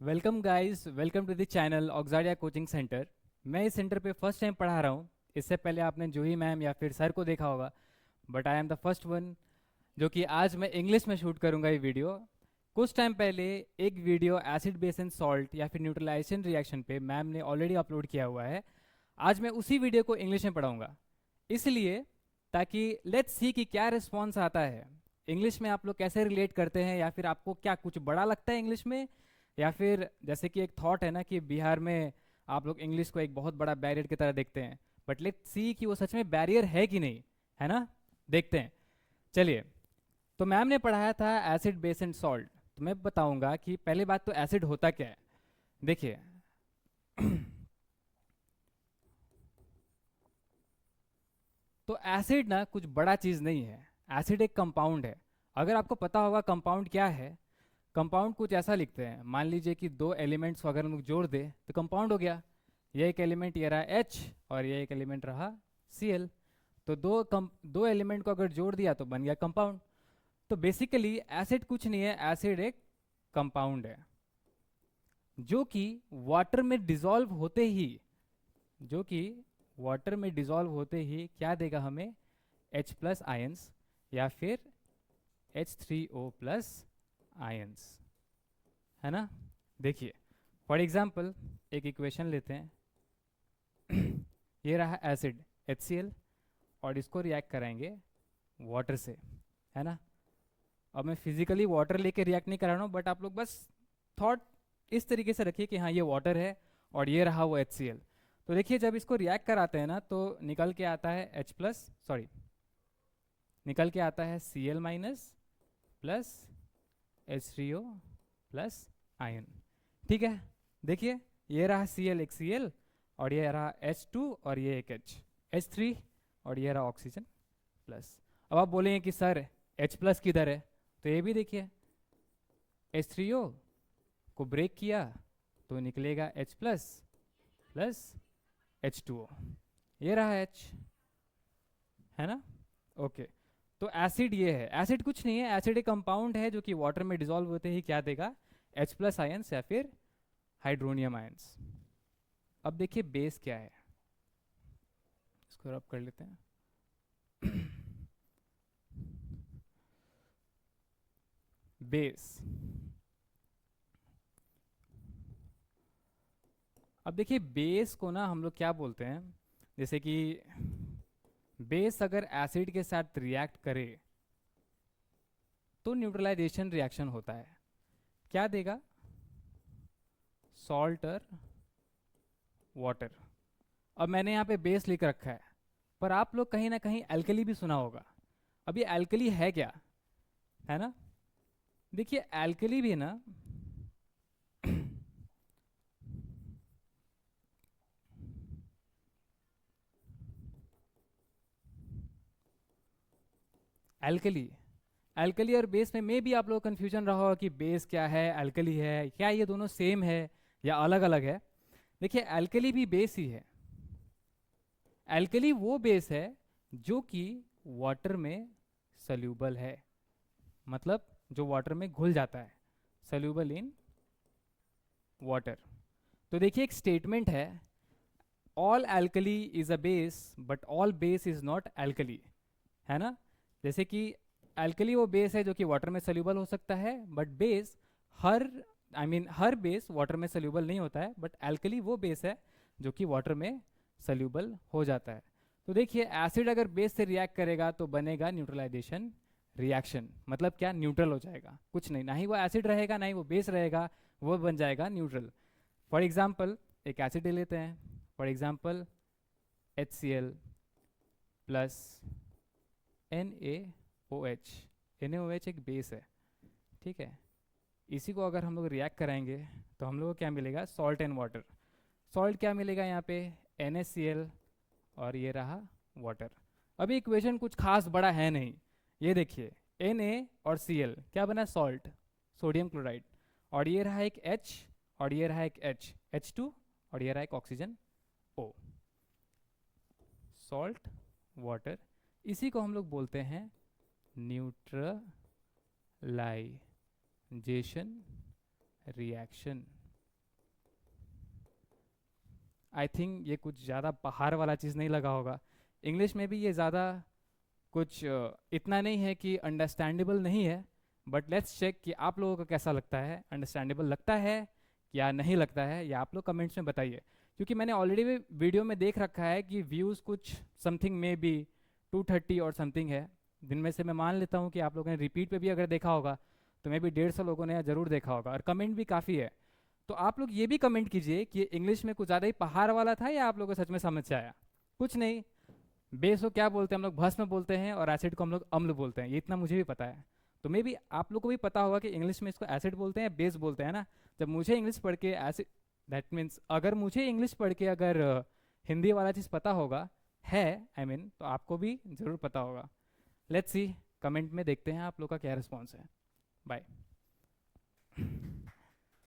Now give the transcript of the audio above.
Welcome guys, welcome to the channel ऑक्जाडिया coaching centre. मैं इस सेंटर पे फर्स्ट टाइम पढ़ा रहा हूँ। इससे पहले आपने जूही मैम या फिर सर को देखा होगा, but I am the first one जो कि आज मैं इंग्लिश में शूट करूँगा ये वीडियो। कुछ टाइम पहले एक video acid base and salt या फिर न्यूट्रलाइजेशन रिएक्शन पे मैम ने ऑलरेडी अपलोड किया हुआ है। आज मैं उसी वीडियो को इंग्लिश में पढ़ाऊँगा, इसलिए ताकि लेट्स सी कि क्या रिस्पॉन्स आता है। इंग्लिश में आप लोग कैसे रिलेट करते हैं, या फिर आपको क्या कुछ बड़ा लगता है इंग्लिश में, या फिर जैसे कि एक थॉट है ना कि बिहार में आप लोग इंग्लिश को एक बहुत बड़ा बैरियर की तरह देखते हैं। बट लेट्स सी कि वो सच में बैरियर है कि नहीं, है ना। देखते हैं, चलिए। तो मैम ने पढ़ाया था एसिड बेस एंड सॉल्ट, तो मैं बताऊंगा कि पहली बात तो एसिड होता क्या है। देखिए तो एसिड ना कुछ बड़ा चीज़ नहीं है। एसिड एक कंपाउंड है। अगर आपको पता होगा कंपाउंड क्या है, कंपाउंड कुछ ऐसा लिखते हैं। मान लीजिए कि दो एलिमेंट्स को अगर हम लोग जोड़ दे तो कंपाउंड हो गया। ये एक एलिमेंट ये रहा H और ये एक एलिमेंट रहा Cl। तो दो एलिमेंट को अगर जोड़ दिया तो बन गया कंपाउंड। तो बेसिकली एसिड कुछ नहीं है, एसिड एक कंपाउंड है जो कि वाटर में डिसॉल्व होते ही जो कि वाटर में डिसॉल्व होते ही क्या देगा हमें, H प्लस आयंस या फिर H3O प्लस आयंस, है ना। देखिए, फॉर एग्जाम्पल एक इक्वेशन लेते हैं। ये रहा एसिड HCl और इसको रिएक्ट कराएंगे वाटर से, है ना। अब मैं फिजिकली वाटर लेके रिएक्ट नहीं करा रहा हूँ, बट आप लोग बस थॉट इस तरीके से रखिए कि हाँ ये वाटर है और ये रहा वो HCl। तो देखिए, जब इसको रिएक्ट कराते हैं ना तो निकल के आता है H प्लस, सॉरी, निकल के आता है Cl minus plus H3O plus ion. ठीक है, देखिए ये रहा Cl एक Cl और ये रहा H2 और ये एक H3 और ये रहा ऑक्सीजन प्लस। अब आप बोलेंगे कि सर H प्लस किधर है, तो ये भी देखिए H3O को ब्रेक किया तो निकलेगा H प्लस प्लस H2O, ये रहा H, है ना। ओके, तो एसिड ये है। एसिड कुछ नहीं है, एसिड एक कंपाउंड है जो कि वाटर में डिसॉल्व होते ही क्या देगा, H प्लस आयंस या फिर हाइड्रोनियम आयंस। अब देखिए बेस क्या है, इसको रब कर लेते हैं। बेस, अब देखिए बेस को ना हम लोग क्या बोलते हैं, जैसे कि बेस अगर एसिड के साथ रिएक्ट करे तो न्यूट्रलाइजेशन रिएक्शन होता है। क्या देगा, सॉल्ट और वाटर। अब मैंने यहाँ पे बेस लिख रखा है, पर आप लोग कहीं ना कहीं एल्कली भी सुना होगा। अब ये एल्कली है क्या, है ना। देखिए एल्कली भी ना एल्कली, एल्कली और बेस में भी आप लोग कन्फ्यूजन रहा होगा कि बेस क्या है, एल्कली है क्या, ये दोनों सेम है या अलग अलग है। देखिए एल्कली भी बेस ही है। एल्कली वो बेस है जो कि वाटर में सल्यूबल है, मतलब जो वाटर में घुल जाता है, सल्यूबल इन वाटर। तो देखिए एक स्टेटमेंट है, all alkali is a base but all base is not alkali, है ना। जैसे कि एल्कली वो बेस है जो कि वाटर में सल्यूबल हो सकता है, but base her her base water में सल्यूबल नहीं होता है, बट एल्कली वो बेस है जो कि वाटर में सल्यूबल हो जाता है। तो देखिए एसिड अगर बेस से रिएक्ट करेगा तो बनेगा न्यूट्रलाइजेशन रिएक्शन, मतलब क्या, न्यूट्रल हो जाएगा, कुछ नहीं, ना ही वो एसिड रहेगा ना ही वो बेस रहेगा, वो बन जाएगा न्यूट्रल। फॉर एग्जाम्पल एक एसिड ले लेते हैं, for example HCl plus NaOH। NaOH एक बेस है, ठीक है। इसी को अगर हम लोग रिएक्ट कराएंगे तो हम लोग को क्या मिलेगा, सॉल्ट एंड वाटर। सॉल्ट क्या मिलेगा यहाँ पे, NaCl और ये रहा वाटर। अभी इक्वेशन कुछ खास बड़ा है नहीं, ये देखिए Na और Cl क्या बना, सॉल्ट, सोडियम क्लोराइड, और ये रहा एक H और ये रहा एक H2 और ये रहा एक ऑक्सीजन O। सॉल्ट वाटर, इसी को हम लोग बोलते हैं न्यूट्रलाइजेशन रिएक्शन। आई थिंक ये कुछ ज़्यादा पहाड़ वाला चीज़ नहीं लगा होगा। इंग्लिश में भी ये ज़्यादा कुछ इतना नहीं है कि अंडरस्टैंडेबल नहीं है। बट लेट्स चेक कि आप लोगों को कैसा लगता है, अंडरस्टैंडेबल लगता है या नहीं लगता है, या आप लोग कमेंट्स में बताइए। क्योंकि मैंने ऑलरेडी भी वीडियो में देख रखा है कि व्यूज़ कुछ समथिंग में भी 230 और समथिंग है। दिन में से मैं मान लेता हूँ कि आप लोगों ने रिपीट पे भी अगर देखा होगा तो मे भी 150 लोगों ने ज़रूर देखा होगा, और कमेंट भी काफ़ी है। तो आप लोग ये भी कमेंट कीजिए कि इंग्लिश में कुछ ज़्यादा ही पहाड़ वाला था या आप लोगों को सच में समझ से आया। कुछ नहीं, बेस को क्या बोलते हैं हम लोग, भस्म बोलते हैं, और एसिड को हम लोग अम्ल बोलते हैं, ये इतना मुझे भी पता है। तो मे भी आप लोग को भी पता होगा कि इंग्लिश में इसको एसिड बोलते हैं या बेस बोलते हैं ना। जब मुझे इंग्लिश पढ़ के एसिड, दैट मीन्स अगर मुझे इंग्लिश पढ़ के अगर हिंदी वाला चीज़ पता होगा है, आई मीन, तो आपको भी ज़रूर पता होगा। लेट्स सी, कमेंट में देखते हैं आप लोग का क्या रिस्पॉन्स है। बाय।